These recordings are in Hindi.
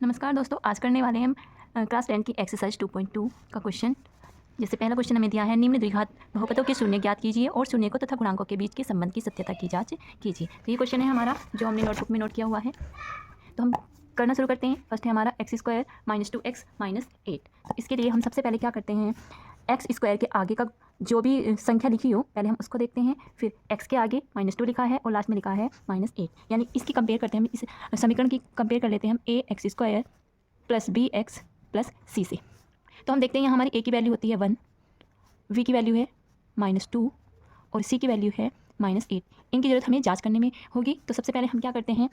नमस्कार दोस्तों, आज करने वाले हैं हम क्लास 10 की एक्सरसाइज 2.2 का क्वेश्चन। जैसे पहला क्वेश्चन हमें दिया है, निम्न द्विघात बहुपदों के शून्य ज्ञात कीजिए और शून्य को तथा गुणांकों के बीच के संबंध की सत्यता की जांच कीजिए। तो ये क्वेश्चन है हमारा जो हमने नोटबुक में नोट किया हुआ है। तो हम करना शुरू करते हैं। फर्स्ट है हमारा x² - 2x - 8। इसके लिए हम सबसे पहले क्या करते हैं, x² के आगे का जो भी संख्या लिखी हो पहले हम उसको देखते हैं, फिर x के आगे -2 लिखा है और लास्ट में लिखा है -8, यानी इसकी कंपेयर करते हैं। हम इस समीकरण की कंपेयर कर लेते हैं हम ax² + bx + c से। तो हम देखते हैं यहाँ हमारी a की वैल्यू होती है 1, v की वैल्यू है -2 और c की वैल्यू है -8। इनकी ज़रूरत हमें जांच करने में होगी। तो सबसे पहले हम क्या करते हैं,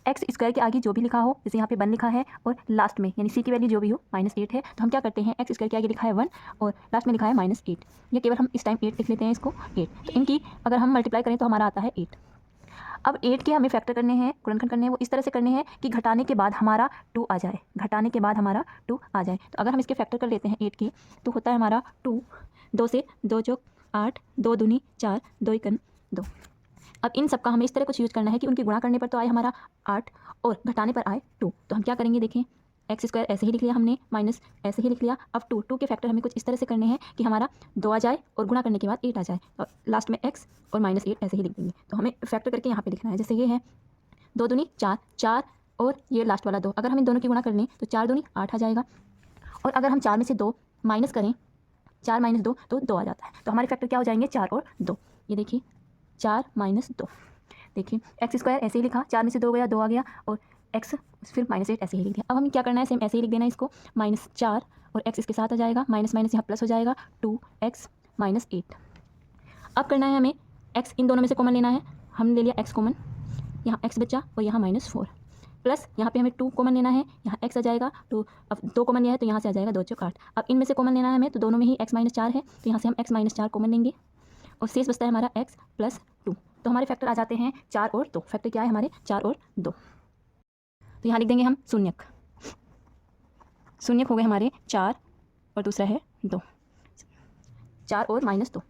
x² के आगे जो भी लिखा हो, जैसे यहाँ पे 1 लिखा है और लास्ट में यानी c की वैल्यू जो भी हो -8 है, तो हम क्या करते हैं, x² के आगे लिखा है 1 और लास्ट में लिखा है -8, या केवल हम इस टाइम 8 लिख लेते हैं, इसको 8। तो इनकी अगर हम मल्टीप्लाई करें तो हमारा आता है 8। अब 8 के हमें फैक्टर करने हैं, गुणनखंड करने हैं, वो इस तरह से करने हैं कि घटाने के बाद हमारा 2 आ जाए, घटाने के बाद हमारा 2 आ जाए। तो अगर हम इसके फैक्टर कर लेते हैं 8 की, तो होता है हमारा 2, 2 से 2 चौक 8, 2 दूनी 4, 2 एकन 2। अब इन सब का हमें इस तरह कुछ यूज़ करना है कि उनकी गुणा करने पर तो आए हमारा 8 और घटाने पर आए 2। तो हम क्या करेंगे, देखें, x² ऐसे ही लिख लिया हमने, माइनस ऐसे ही लिख लिया। अब 2 के फैक्टर हमें कुछ इस तरह से करने हैं कि हमारा 2 आ जाए और गुणा करने के बाद 8 आ जाए, और लास्ट में x और -8 ऐसे ही लिख देंगे। तो हमें फैक्टर करके यहाँ पे लिखना है। जैसे ये है 2 दूनी 4, 4 और ये लास्ट वाला 2, अगर हम इन दोनों की गुणा कर लें तो 4 दूनी 8 आ जाएगा। और अगर हम 4 में से 2 माइनस करें, 4 - 2 तो 2 आ जाता है। तो हमारे फैक्टर क्या हो जाएंगे, 4 और 2। ये देखिए 4 - 2, देखिए x² ऐसे ही लिखा, 4 में से 2 गया, 2 आ गया, और x फिर -8 ऐसे ही लिख दिया। अब हमें क्या करना है, सेम ऐसे ही लिख देना है इसको, -4 और x इसके साथ आ जाएगा, माइनस माइनस यहाँ प्लस हो जाएगा, 2x - 8। अब करना है हमें x इन दोनों में से कॉमन लेना है। हमने ले लिया x कॉमन, यहाँ x बचा और यहाँ -4, प्लस यहाँ पे हमें 2 कॉमन लेना है, यहाँ x आ जाएगा। तो अब 2 कॉमन लिया है तो यहाँ से आ जाएगा 2 चौक 8। अब इनमें से कॉमन लेना है हमें, तो दोनों में ही x - 4 है, तो यहाँ से हम x - 4 कॉमन लेंगे और शेष बचता है हमारा x + 2। तो हमारे फैक्टर आ जाते हैं 4 और 2। फैक्टर क्या है हमारे, 4 और 2। तो यहाँ लिख देंगे हम शून्यक। शून्यक हो गए हमारे 4 और दूसरा है 2, 4 और -2,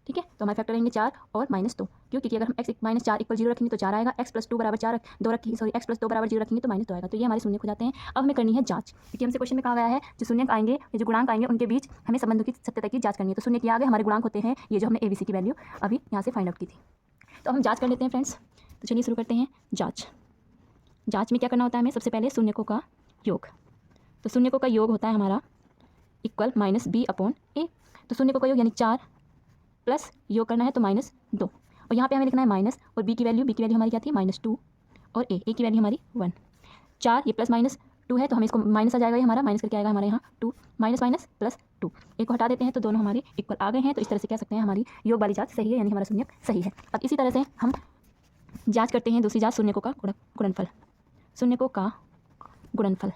ठीक है। तो हमारे फैक्टर रहेंगे 4 और -2, क्योंकि अगर हम x - 4 = 0 रखेंगे तो 4 आएगा, x + 2 = 4 2 रखेंगे, सॉरी x + 2 = 0 रखेंगे तो -2 आएगा। तो ये हमारे शून्यक हो जाते हैं। अब हमें करनी है जांच, क्योंकि हमसे क्वेश्चन में कहा गया है जो शून्यक आएंगे या जो गुणांक आएंगे उनके बीच हमें संबंधों की सत्यता की जांच करनी है। तो शून्य के आगे हमारे गुणांक होते हैं ये जो हमने ABC की वैल्यू अभी यहाँ से फाइंड आउट की थी। तो हम जाँच कर लेते हैं फ्रेंड्स। तो चलिए शुरू करते हैं जाँच। जाँच में क्या करना होता है हमें, सबसे पहले शून्यकों का योग। तो शून्यकों का योग होता है हमारा इक्वल -b/a। तो शून्यकों का योग यानी 4 प्लस योग करना है तो -2, और यहाँ पे हमें लिखना है माइनस, और b की वैल्यू हमारी क्या थी, -2, और a की वैल्यू हमारी 1। 4 ये +-2 है तो हमें इसको माइनस आ जाएगा, ये हमारा माइनस करके आएगा हमारे यहाँ 2, माइनस +2। एक को हटा देते हैं तो दोनों हमारे इक्वल आ गए हैं। तो इस तरह से कह सकते हैं हमारी योग वाली जाँच सही है, यानी हमारा शून्यक सही है। अब इसी तरह से हम जाँच करते हैं दूसरी जाँच, शून्यकों का गुणनफल। शून्यकों का गुणनफल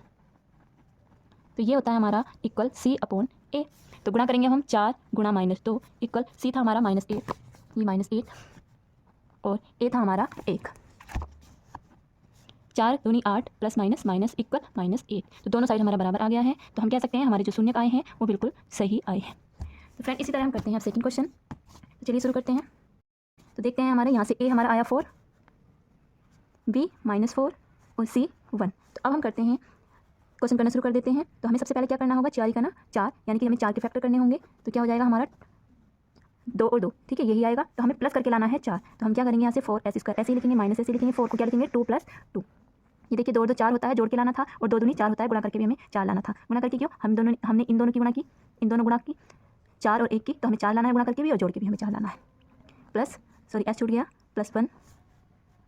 तो ये होता है हमारा इक्वल c/a। तो गुणा करेंगे हम 4 गुणा -2 इक्वल c था हमारा -8, ये -8 और a था हमारा 1। 4 दूनी 8 प्लस माइनस माइनस इक्वल -8। तो दोनों साइड हमारा बराबर आ गया है। तो हम कह सकते हैं हमारे जो शून्यक आए हैं वो बिल्कुल सही आए हैं। तो फ्रेंड इसी तरह हम करते हैं अब सेकंड क्वेश्चन। तो चलिए शुरू करते हैं। तो देखते हैं हमारे यहाँ से a हमारा आया 4, b -4 और c 1। तो अब हम करते हैं, क्वेश्चन करना शुरू कर देते हैं। तो हमें सबसे पहले क्या करना होगा, 4 का ना 4, यानी कि हमें 4 के फैक्टर करने होंगे। तो क्या हो जाएगा हमारा 2 और 2, ठीक है, यही आएगा। तो हमें प्लस करके लाना है 4। तो हम क्या करेंगे, यहाँ से 4s² ऐसे ही लिखेंगे, माइनस ऐसे लिखेंगे, 4 को क्या लिखेंगे 2 + 2। ये देखिए 2 और 2 4 होता है, जोड़ के लाना था, और 2 दूनी 4 होता है, गुणा करके भी हमें 4 लाना था। गुणा करके क्यों, हमने इन दोनों की गुणा की, इन दोनों गुणा की 4 और 1 की, तो हमें 4 लाना है गुणा करके भी, और जोड़ के भी हमें 4 लाना है। प्लस सॉरी s छूट गया, +1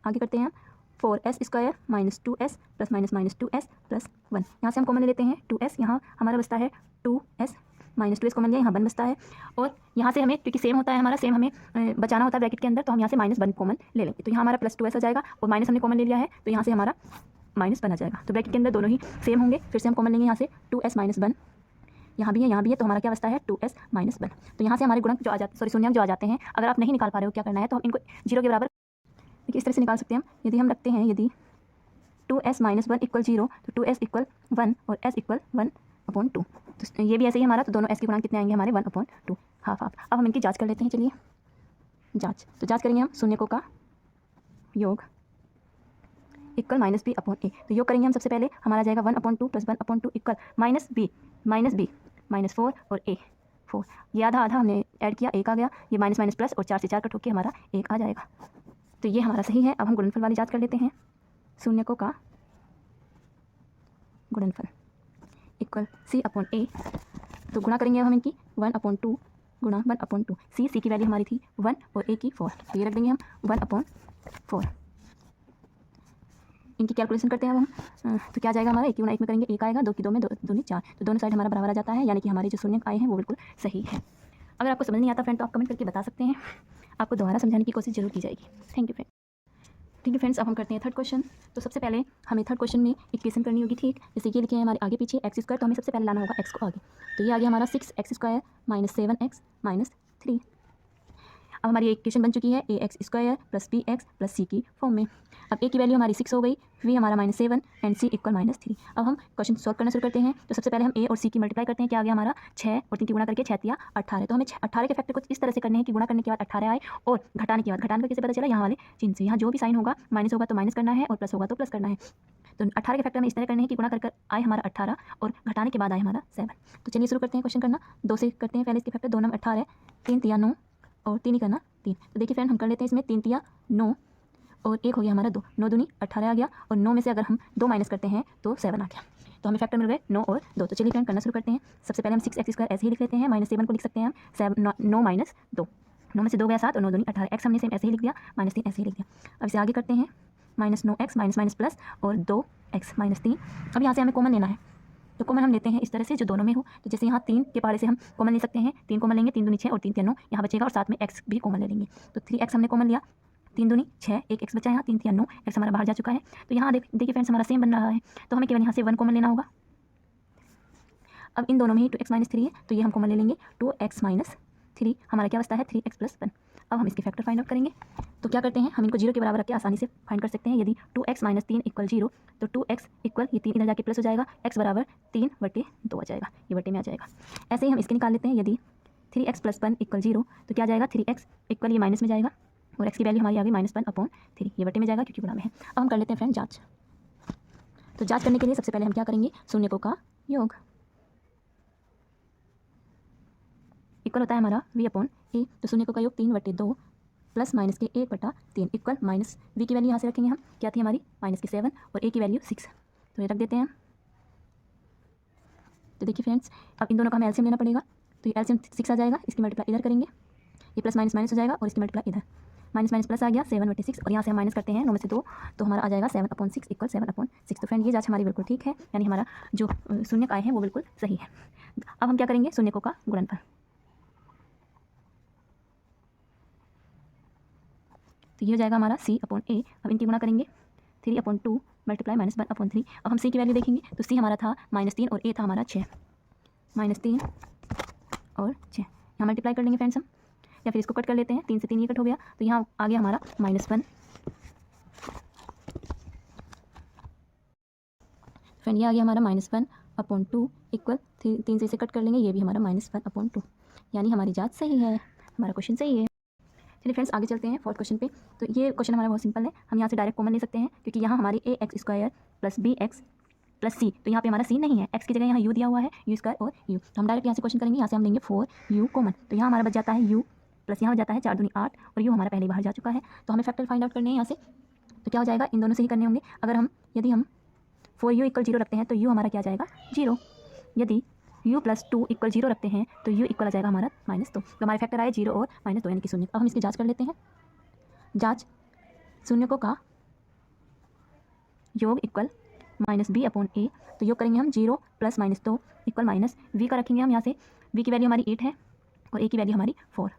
आगे करते हैं हम 4s² - 2s plus minus 2s + 1। यहाँ से हम कॉमन ले लेते हैं 2s, यहाँ हमारा बचता है 2s -2s कॉमन लिया, यहाँ 1 बचता है। और यहाँ से हमें क्योंकि सेम होता है हमारा, सेम हमें बचाना होता है ब्रैकेट के अंदर, तो हम यहाँ से -1 कॉमन ले लेंगे। तो यहाँ हमारा +2s आ जाएगा, और माइनस हमने कॉमन ले लिया है तो यहाँ से हमारा -1 आ जाएगा। तो ब्रैकेट के अंदर दोनों ही सेम होंगे। फिर से हम कॉमन लेंगे यहाँ से 2s - 1, यहाँ भी है, यहाँ भी है, तो हमारा क्या बचता है 2s - 1। तो यहाँ से हमारे गुणक जो आ जाते, सॉरी शून्यक जो आ जाते हैं, अगर आप नहीं निकाल पा रहे हो क्या करना है, तो हम इनको 0 के बराबर देखिए इस तरह से निकाल सकते हैं हम। यदि हम रखते हैं, यदि 2s - 1 = 0 तो 2s = 1 और s = 1/2। तो ये भी ऐसे ही हमारा, तो दोनों s के गुणांक कितने आएंगे हमारे 1/2, हाफ हाफ। अब हम इनकी जांच कर लेते हैं। चलिए जांच, तो जांच करेंगे हम शून्यकों का योग इक्वल माइनस बी अपॉन ए। तो योग करेंगे हम सबसे पहले, हमारा जाएगा 1/2 + 1/2 इक्वल माइनस बी -4 और ए 4। ये आधा आधा हमने ऐड किया, एक आ गया, ये माइनस माइनस प्लस और 4 से 4 कट होकर हमारा एक आ जाएगा। तो ये हमारा सही है। अब हम गुणनफल वाली जांच कर लेते हैं। शून्यकों का गुणनफल इक्वल c/a। तो गुणा करेंगे अब हम इनकी 1/2 गुणा 1/2। सी की वैल्यू हमारी थी 1 और a की 4, तो ये रख देंगे हम 1/4। इनकी कैलकुलेशन करते हैं अब हम। तो क्या जाएगा हमारा, 1 की गुणा 1 में करेंगे 1 आएगा, 2 की 2 में 2 दूनी 4, तो दोनों साइड हमारा बराबर आ जाता है, यानी कि हमारे जो शून्य आए हैं वो बिल्कुल सही है। अगर आपको समझ नहीं आता फ्रेंड तो आप कमेंट करके बता सकते हैं, आपको दोबारा समझाने की कोशिश जरूर की जाएगी। Thank you friend. ठीक है फ्रेंड्स, अब हम करते हैं थर्ड क्वेश्चन। तो सबसे पहले हमें थर्ड क्वेश्चन में इक्वेशन करनी होगी, ठीक। जैसे ये लिखे हैं हमारे आगे पीछे x², तो हमें सबसे पहले लाना होगा x को आगे। तो ये आ गया हमारा 6x² - 7x - 3। अब हमारी इक्वेशन बन चुकी है ax² + bx + c की फॉर्म में। अब a की वैल्यू हमारी 6 हो गई, v हमारा -7 एंड c इक्वल -3। अब हम क्वेश्चन सॉल्व करना शुरू करते हैं। तो सबसे पहले हम a और c की मल्टीप्लाई करते हैं। क्या आ गया हमारा 6 और 3 की गुणा करके 6 × 18। तो हमें 18 के फैक्टर कुछ इस तरह से करने हैं कि गुणा करने के बाद 18 आए और घटाने के बाद, घटाने का कैसे पता चला, यहाँ वाले चिन्ह से। यहाँ जो भी साइन होगा, माइनस होगा तो माइनस करना है और प्लस होगा तो प्लस करना है। तो 18 के फैक्टर में इस तरह करने हैं कि गुणा कर आए हमारा 18 और घटाने के बाद आए हमारा 7। तो चलिए शुरू करते हैं क्वेश्चन करना। 2 से करते हैं पहले इसके फैक्टर। 2 9 18, 3 × 9 और 3 ही करना 3। तो देखिए फ्रेंड, हम कर लेते हैं इसमें 3 × 9 और 1 हो गया हमारा 2, 9 दूनी 18 आ गया, और 9 में से अगर हम 2 माइनस करते हैं तो 7 आ गया। तो हमें फैक्टर मिल गए 9 और 2। तो चलिए फ्रेंड करना शुरू करते हैं। सबसे पहले हम 6x² ऐसे ही लिख लेते हैं, -7 को लिख सकते हैं हम 9 - 2, 9 में से 2 गया 7 और 9 दूनी 18। x हमने सेम ऐसे ही लिख दिया, -3 ऐसे ही लिख दिया। अब इसे आगे करते हैं, -9x माइनस प्लस और 2x -3। अब यहाँ से हमें कॉमन लेना है, तो कॉमन हम लेते हैं इस तरह से जो दोनों में हो। तो जैसे यहाँ 3 के पहाड़े से हम कॉमन ले सकते हैं, 3 कॉमन लेंगे, 3 दूनी 6 और 3 × 9 यहाँ बचेगा, और साथ में x भी कॉमन ले लेंगे। तो 3x हमने कॉमन लिया, 3 दूनी 6, एक x बचा, यहाँ 3 × 9 x हमारा बाहर जा चुका है। तो यहाँ देखिए फ्रेंड्स, हमारा सेम बन रहा है, तो हमें केवल यहाँ से 1 कॉमन लेना होगा। अब इन दोनों में ही 2x - 3 है, तो ये हम कॉमन ले लेंगे, 2x - 3 हमारा क्या बचता है 3x + 1। अब हम इसके फैक्टर फाइंड आउट करेंगे। तो क्या करते हैं, हम इनको 0 के बराबर रख के आसानी से फाइंड कर सकते हैं। यदि 2x - 3 = 0, तो 2x इक्वल ये 3 इधर जाके प्लस हो जाएगा, x बराबर 3/2 आ जाएगा, ये बटे में आ जाएगा। ऐसे ही हम इसके निकाल लेते हैं। यदि 3x + 1 = 0, तो क्या जाएगा 3x इक्वल ये माइनस में जाएगा, और x की वैल्यू हमारी आ गई -1/3, ये बटे में जाएगा क्योंकि गुणा में है। अब हम कर लेते हैं फ्रेंड जाँच। तो जाँच करने के लिए सबसे पहले हम क्या करेंगे, शून्यकों का योग इक्वल होता है हमारा v/a। तो शून्यकों का योग 3/2 प्लस माइनस के 1/3 इक्वल माइनस v की वैल्यू यहाँ से रखेंगे हम, क्या थी हमारी -7 और a की वैल्यू 6, तो ये रख देते हैं। तो देखिए फ्रेंड्स, अब इन दोनों का हमें एलसीएम लेना पड़ेगा। तो ये एलसीएम 6 आ जाएगा, इसकी मल्टीप्लाई इधर करेंगे, ये प्लस माइनस माइनस हो जाएगा और इसकी मल्टीप्लाई इधर, माइनस माइनस प्लस आ गया 7/6, और यहाँ से हम माइनस करते हैं 9 में से 2, तो हमारा आ जाएगा 7/6 = 7/6। तो फ्रेंड ये जाँच हमारी बिल्कुल ठीक है, यानी हमारा जो शून्यक आए हैं वो बिल्कुल सही है। अब हम क्या करेंगे, शून्यकों का गुणनफल। तो ये हो जाएगा हमारा c/a। अब इनकी गुणा करेंगे, 3/2 मल्टीप्लाई -1/3। अब हम c की वैल्यू देखेंगे, तो c हमारा था -3 और a था हमारा 6, -3 और 6, यहाँ मल्टीप्लाई कर लेंगे फ्रेंड्स हम, या फिर इसको कट कर लेते हैं, 3 से 3 ये कट हो गया, तो यहाँ आ गया हमारा -1। फ्रेंड ये आ गया हमारा -1/2 इक्वल 3 से इसे कट कर लेंगे, ये भी हमारा -1/2, यानी हमारी जाँच सही है, हमारा क्वेश्चन सही है। चलिए फ्रेंड्स आगे चलते हैं फोर्थ क्वेश्चन पे। तो ये क्वेश्चन हमारा बहुत सिंपल है, हम यहाँ से डायरेक्ट कॉमन ले सकते हैं, क्योंकि यहाँ हमारी ax² + bx + c, तो यहाँ पे हमारा c नहीं है, x की जगह यहाँ u दिया हुआ है, u² और u। तो हम डायरेक्ट यहाँ से क्वेश्चन करेंगे, यहाँ से हम लेंगे 4u कॉमन, तो यहाँ हमारा बच जाता है u प्लस यहाँ बच जाता है 4 दूनी 8, और u हमारा पहले बाहर जा चुका है। तो हमें फैक्टर फाइंड आउट करने हैं यहाँ से, तो क्या हो जाएगा, इन दोनों से ही करने होंगे। अगर हम यदि हम 4u = 0 रखते हैं, तो u हमारा क्या जाएगा 0। यदि u + 2 = 0 रखते हैं, तो u इक्वल आ जाएगा हमारा -2। तो हमारे फैक्टर आए 0 और -2 यानी कि शून्य। अब हम इसकी जाँच कर लेते हैं। जाँच, शून्यकों का योग इक्वल -b/a। तो योग करेंगे हम 0 + -2 इक्वल -v का रखेंगे हम यहाँ से, v की वैल्यू हमारी 8 है और a की वैल्यू हमारी 4,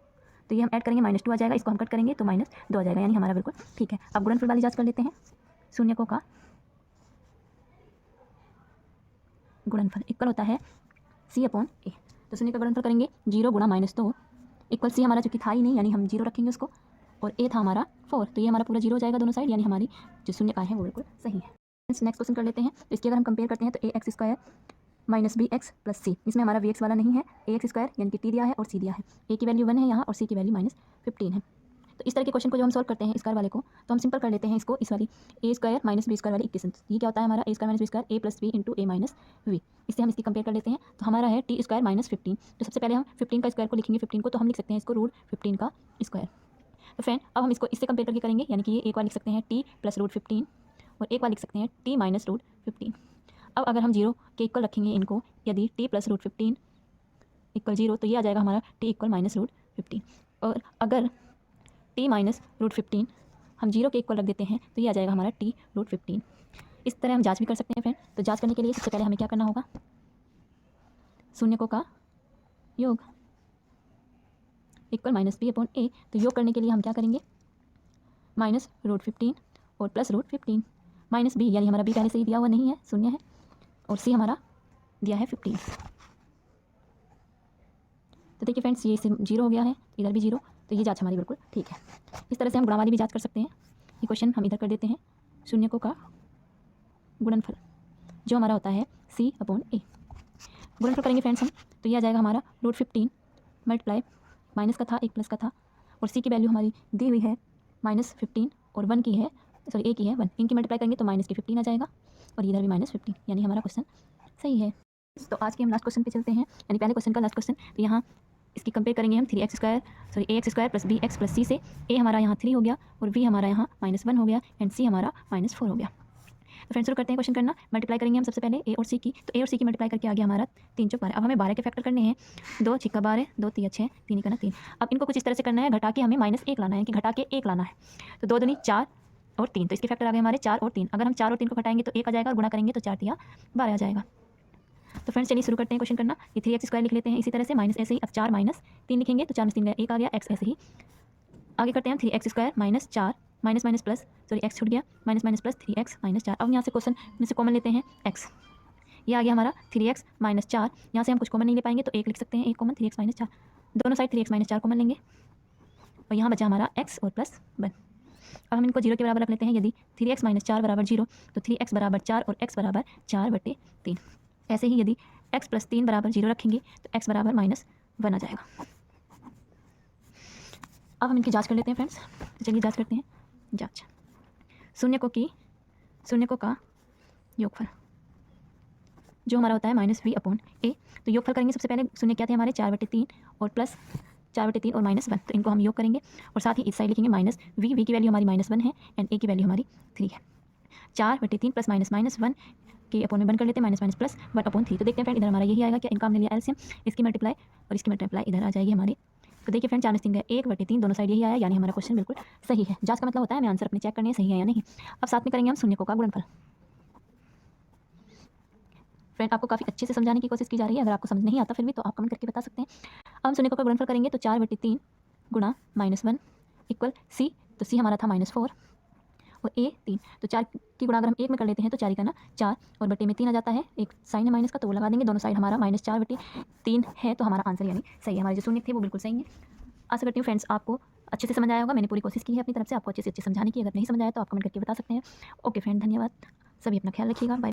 तो ये हम ऐड करेंगे -2 आ जाएगा, इसको हम कट करेंगे तो -2 आ जाएगा, यानी हमारा बिल्कुल ठीक है। अब गुणनफल वाली जाँच कर लेते हैं। शून्यकों का गुणनफल इक्वल होता है c/a। तो शून्य का गुणनफल करेंगे, 0 × -2 इक्वल c हमारा चूँकि था ही नहीं, यानी हम 0 रखेंगे उसको, और a था हमारा 4, तो ये हमारा पूरा 0 हो जाएगा दोनों साइड, यानी हमारी जो शून्य आए हैं वो बिल्कुल सही है। नेक्स्ट क्वेश्चन कर लेते हैं। तो इसकी अगर हम कंपेयर करते हैं, तो ax² - bx + c, इसमें हमारा vx वाला नहीं है, ax² यानी कि t दिया है और c दिया है, a की वैल्यू 1 है यहाँ और c की वैल्यू -15 है। तो इस तरह के क्वेश्चन को जो हम सॉल्व करते हैं स्क्वायर वाले को, तो हम सिंपल कर लेते हैं इसको इस वाली A square minus B square वाली इक्वेशन। ये क्या होता है हमारा A square minus B square A plus B into A minus B. इससे हम इसकी कंपेयर कर लेते हैं, तो हमारा है टी स्क्वायर माइनस 15। तो सबसे पहले हम 15 का स्क्वायर को लिखेंगे, 15 को, तो हम लिख सकते हैं इसको रूट 15 का स्क्वायर। तो फ्रेंड अब हम इसको इससे कंपेयर करके करेंगे, यानी कि ये एक बार लिख सकते हैं टी प्लस रूट 15 और एक बार लिख सकते हैं टी माइनस रूट 15। अब अगर हम जीरो के इक्वल रखेंगे इनको, यदि T plus root 15 equal zero, तो ये आ जाएगा हमारा टी इक्वल माइनस रूट 15। और अगर टी माइनस रूट 15 हम जीरो के इक्वल रख देते हैं, तो ये आ जाएगा हमारा टी रूट 15। इस तरह हम जांच भी कर सकते हैं फ्रेंड। तो जांच करने के लिए सबसे पहले हमें क्या करना होगा, शून्यकों का योग इक्वल माइनस बी अपॉन ए। तो योग करने के लिए हम क्या करेंगे, माइनस रूट 15 और प्लस रूट 15। माइनस बी यानी हमारा बी पहले से ही दिया हुआ नहीं है, शून्य है, और सी हमारा दिया है 15। तो देखिए फ्रेंड्स, ये जीरो हो गया है, इधर भी जीरो, तो ये जांच हमारी बिल्कुल ठीक है। इस तरह से हम गुणा वाली भी जांच कर सकते हैं। ये क्वेश्चन हम इधर कर देते हैं, शून्यकों का गुणनफल जो हमारा होता है सी अपॉन ए। गुणनफल करेंगे फ्रेंड्स हम, तो ये आ जाएगा हमारा रूट 15 मल्टीप्लाई माइनस का था एक प्लस का था, और सी की वैल्यू हमारी दी हुई है -15 और 1 की है, सॉरी ए की है 1। इनकी मल्टीप्लाई करेंगे तो माइनस के 15 आ जाएगा, और इधर भी -15, यानी हमारा क्वेश्चन सही है। तो आज के हम लास्ट क्वेश्चन पे चलते हैं, यानी पहले क्वेश्चन का लास्ट क्वेश्चन। तो यहाँ इसकी कंपेयर करेंगे हम 3x square sorry ax square plus B X plus C से। a हमारा यहाँ 3 हो गया और b हमारा यहाँ -1 हो गया एंड c हमारा -4 हो गया। तो फ्रेंड्स शुरू करते हैं क्वेश्चन करना। मल्टीप्लाई करेंगे हम सबसे पहले a और c की, तो a और c की मल्टीप्लाई करके आ गया हमारा 3 × 12। अब हमें 12 के फैक्टर करने हैं, 2 × 12 2 × 6 3 × 3। अब इनको कुछ इस तरह से करना है, घटा के हमें -1 लाना है, कि घटा के 1 लाना है। तो 2 दूनी 4 और 3, तो इसके फैक्टर आ गए हमारे 4 और 3। अगर हम 4 और 3 को घटाएंगे तो 1 आ जाएगा, और गुणा करेंगे तो 4 × 12 आ जाएगा। तो फ्रेंड्स चलिए शुरू करते हैं क्वेश्चन करना। ये 3x स्क्वायर लिख लेते हैं इसी तरह से, माइनस ऐसे ही। अब 4 - 3 लिखेंगे तो 4 में 3 गया 1 आ गया, x ऐसे ही आगे करते हैं हम। 3x square minus 4 minus minus plus, sorry x छूट गया, माइनस माइनस प्लस 3x - 4। अब यहाँ से क्वेश्चन में से कॉमन लेते हैं x, ये आ गया हमारा 3x - 4। यहाँ से हम कुछ कॉमन नहीं ले पाएंगे तो 1 लिख सकते हैं, 1 कॉमन 3x - 4। दोनों साइड 3x - 4 कॉमन लेंगे, और यहाँ बचा हमारा x और प्लस 1। अब हम इनको 0 के बराबर रख लेते हैं। यदि 3x - 4 बराबर 0, तो 3x बराबर 4 और x बराबर 4/3। ऐसे ही यदि x + 3 बराबर 0 रखेंगे तो x बराबर -1 आ जाएगा। अब हम इनकी जांच कर लेते हैं फ्रेंड्स। तो चलिए जांच करते हैं। जांच, शून्यकों का योगफल जो हमारा होता है -v अपॉन a। तो योगफल करेंगे सबसे पहले, शून्य क्या थे हमारे 4/3 और प्लस 4/3 और -1, तो इनको हम योग करेंगे, और साथ ही इस साइड लिखेंगे -v की वैल्यू हमारी -1 है एंड a की वैल्यू हमारी 3 है। 4/3 प्लस -1 के अपॉन में बंद कर लेते हैं, माइनस प्लस 1/3। तो देखते हैं फ्रेंड इधर हमारा यही आएगा क्या, इनका हमने लिया एलसीएम, इसकी मल्टीप्लाई और इसकी मल्टीप्लाई इधर आ जाएगी हमारी। तो देखिए फ्रेंड 4 में 3 गया 1/3, दोनों साइड यही आया, यानी हमारा क्वेश्चन बिल्कुल सही है। जांच का मतलब होता है हमें आंसर अपने चेक करने सही है या नहीं। अब साथ में करेंगे हम शून्यकों का गुणनफल। फ्रेंड आपको काफ़ी अच्छे से समझाने की कोशिश की जा रही है, अगर आपको समझ नहीं आता फिर भी तो आप कमेंट करके बता सकते हैं। अब हम शून्यकों का गुणनफल करेंगे, तो 4/3 गुणा -1 इक्वल c, तो c हमारा था -4 और a 3। तो 4 की गुणा अगर हम 1 में कर लेते हैं तो 4 का 4 और बटे में 3 आ जाता है, एक साइन है माइनस का तो वो लगा देंगे। दोनों साइड हमारा -4/3 है, तो हमारा आंसर यानी सही है। हमारे जो शून्य थे वो बिल्कुल सही है। आशा करती हूँ फ्रेंड्स आपको अच्छे से समझ आया होगा। मैंने पूरी कोशिश की है अपनी तरफ से आपको अच्छे से अच्छे समझाने की। अगर नहीं समझ आया तो आप कमेंट करके बता सकते हैं। ओके फ्रेंड, धन्यवाद। सभी अपना ख्याल रखिएगा। बाय।